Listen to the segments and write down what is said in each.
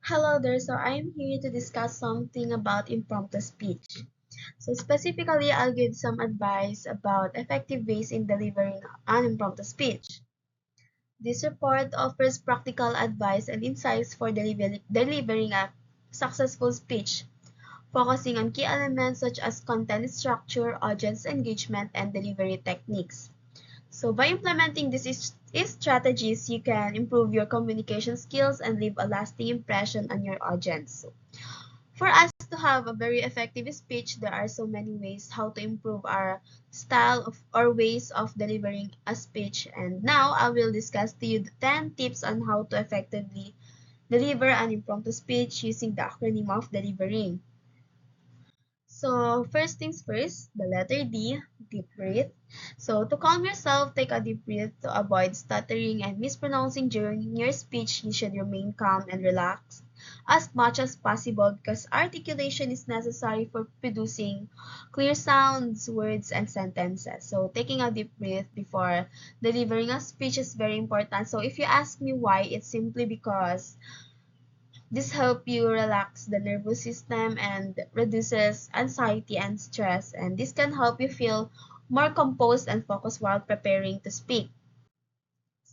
Hello there, so I'm here to discuss something about impromptu speech. So specifically, I'll give some advice about effective ways in delivering an impromptu speech. This report offers practical advice and insights for delivering a successful speech, focusing on key elements such as content structure, audience engagement, and delivery techniques. So by implementing these strategies, you can improve your communication skills and leave a lasting impression on your audience. For us to have a very effective speech, there are so many ways how to improve our style of or ways of delivering a speech. And now I will discuss to you the 10 tips on how to effectively deliver an impromptu speech using the acronym of delivering. So first things first, the letter D, deep breath. So to calm yourself, take a deep breath to avoid stuttering and mispronouncing during your speech. You should remain calm and relaxed as much as possible because articulation is necessary for producing clear sounds, words, and sentences. So taking a deep breath before delivering a speech is very important. So if you ask me why, it's simply because this helps you relax the nervous system and reduces anxiety and stress, and this can help you feel more composed and focused while preparing to speak.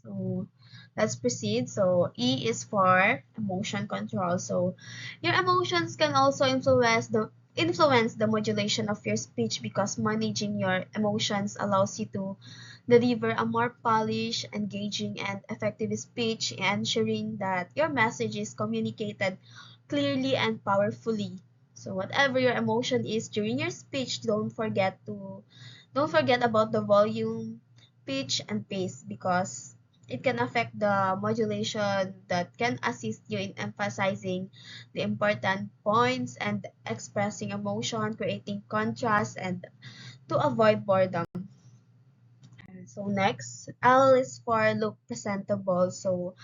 So let's proceed. So E is for emotion control. So your emotions can also influence the modulation of your speech because managing your emotions allows you to deliver a more polished, engaging, and effective speech, ensuring that your message is communicated clearly and powerfully. So whatever your emotion is during your speech, don't forget about the volume, pitch, and pace because it can affect the modulation that can assist you in emphasizing the important points and expressing emotion, creating contrast, and to avoid boredom. So next, L is for look presentable. So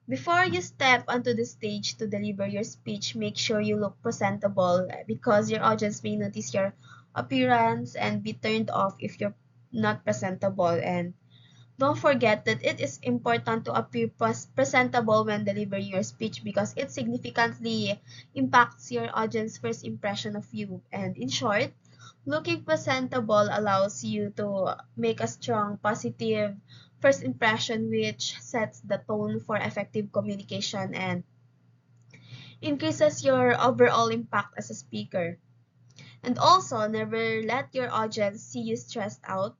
before you step onto the stage to deliver your speech, make sure you look presentable because your audience may notice your appearance and be turned off if you're not presentable. And don't forget that it is important to appear presentable when delivering your speech because it significantly impacts your audience's first impression of you. And in short, looking presentable allows you to make a strong, positive first impression which sets the tone for effective communication and increases your overall impact as a speaker. And also, never let your audience see you stressed out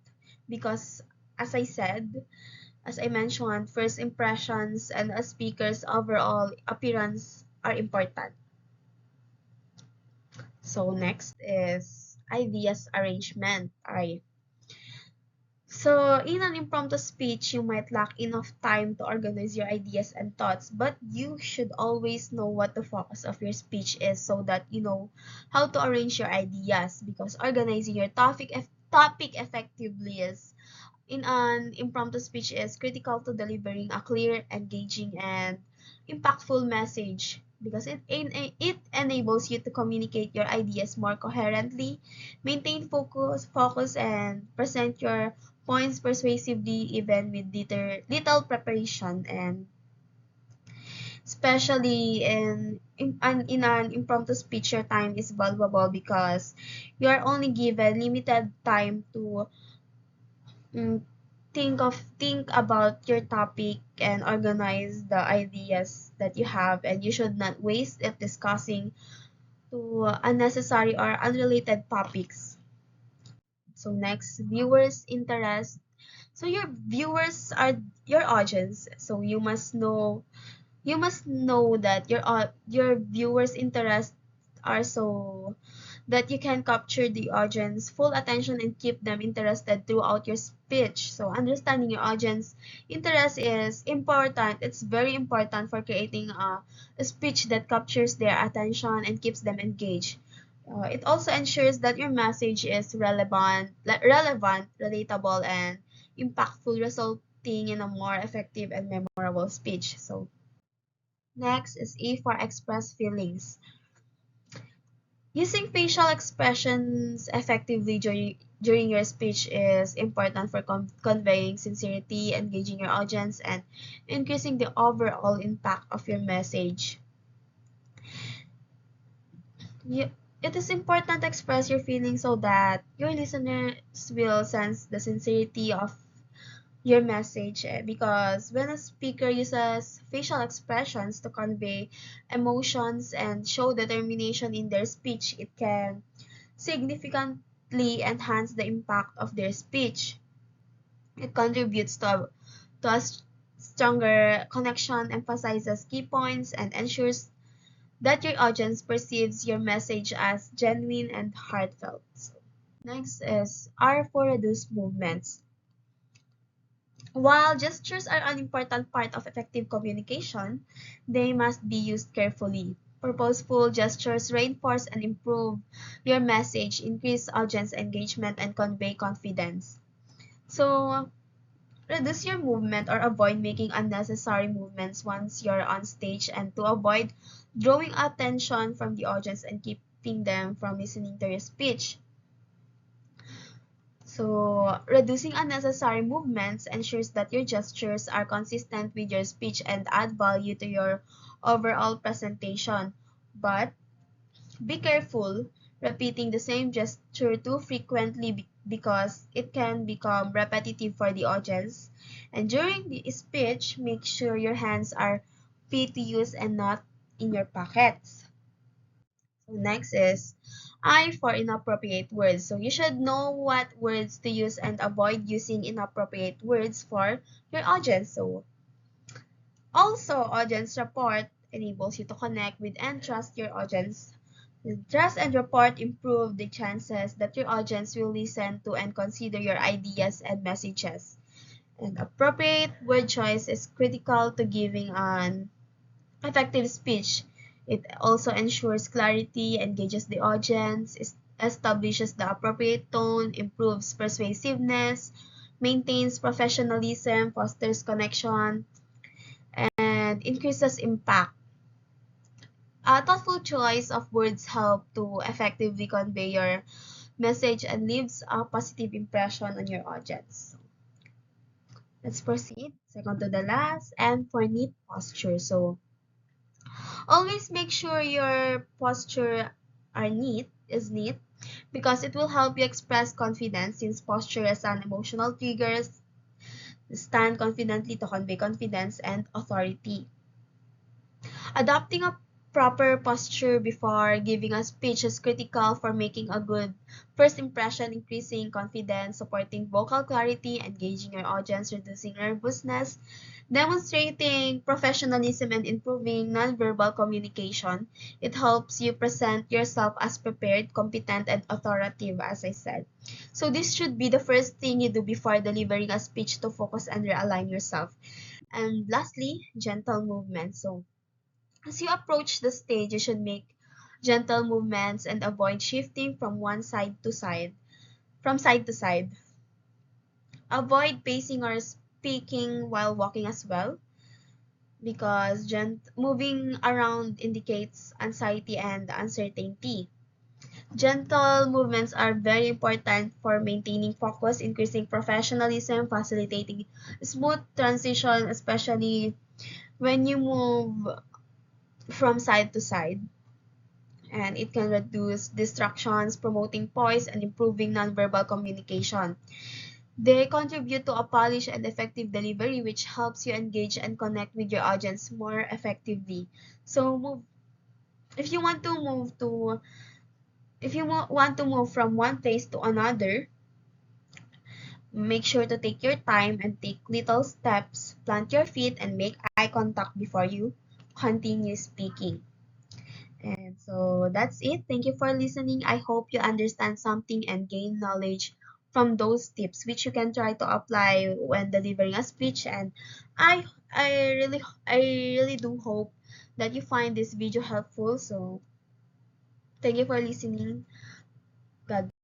because, as I mentioned, first impressions and a speaker's overall appearance are important. So next is ideas arrangement. I So in an impromptu speech, you might lack enough time to organize your ideas and thoughts, but you should always know what the focus of your speech is so that you know how to arrange your ideas because organizing your topic effectively is in an impromptu speech is critical to delivering a clear, engaging, and impactful message because it enables you to communicate your ideas more coherently, maintain focus, and present your points persuasively even with little preparation. And especially in an impromptu speech, your time is valuable because you are only given limited time to mm, think about your topic and organize the ideas that you have, and you should not waste it discussing to unnecessary or unrelated topics. So next, viewers interest. So your viewers are your audience, so you must know that your viewers interest are so that you can capture the audience full attention and keep them interested throughout your speech. So understanding your audience interest is important. It's very important for creating a speech that captures their attention and keeps them engaged. It also ensures that your message is relevant, relatable, and impactful, resulting in a more effective and memorable speech. So next is E for express feelings. Using facial expressions effectively during your speech is important for conveying sincerity, engaging your audience, and increasing the overall impact of your message. You, it is important to express your feelings so that your listeners will sense the sincerity of your message, because when a speaker uses facial expressions to convey emotions and show determination in their speech, it can significantly enhance the impact of their speech. It contributes to a stronger connection, emphasizes key points, and ensures that your audience perceives your message as genuine and heartfelt. Next is R for reduced movements. While gestures are an important part of effective communication, they must be used carefully. Purposeful gestures reinforce and improve your message, increase audience engagement, and convey confidence. So, reduce your movement or avoid making unnecessary movements once you're on stage, and to avoid drawing attention from the audience and keeping them from listening to your speech. So, reducing unnecessary movements ensures that your gestures are consistent with your speech and add value to your overall presentation. But be careful repeating the same gesture too frequently because it can become repetitive for the audience. And during the speech, make sure your hands are free to use and not in your pockets. So next is I for inappropriate words. So you should know what words to use and avoid using inappropriate words for your audience. So also, audience report enables you to connect with and trust your audience. Trust and report improve the chances that your audience will listen to and consider your ideas and messages. And appropriate word choice is critical to giving an effective speech. It also ensures clarity, engages the audience, establishes the appropriate tone, improves persuasiveness, maintains professionalism, fosters connection, and increases impact. A thoughtful choice of words help to effectively convey your message and leaves a positive impression on your audience. Let's proceed. Second to the last, and for neat posture. So always make sure your posture is neat because it will help you express confidence since posture is an emotional triggers. Stand confidently to convey confidence and authority. Adopting a proper posture before giving a speech is critical for making a good first impression, increasing confidence, supporting vocal clarity, engaging your audience, reducing nervousness, demonstrating professionalism, and improving nonverbal communication. It helps you present yourself as prepared, competent, and authoritative, as I said. So this should be the first thing you do before delivering a speech to focus and realign yourself. And lastly, gentle movement. So as you approach the stage, you should make gentle movements and avoid shifting from side to side. Avoid pacing or speaking while walking as well, because moving around indicates anxiety and uncertainty. Gentle movements are very important for maintaining focus, increasing professionalism, facilitating smooth transition, especially when you move from side to side. And it can reduce distractions, promoting poise, and improving nonverbal communication. They contribute to a polished and effective delivery, which helps you engage and connect with your audience more effectively. So, if you want to move to if you want to move from one place to another, make sure to take your time and take little steps, plant your feet, and make eye contact before you continue speaking. And so that's it. Thank you for listening. I hope you understand something and gain knowledge from those tips which you can try to apply when delivering a speech. And I I really do hope that you find this video helpful. So thank you for listening. God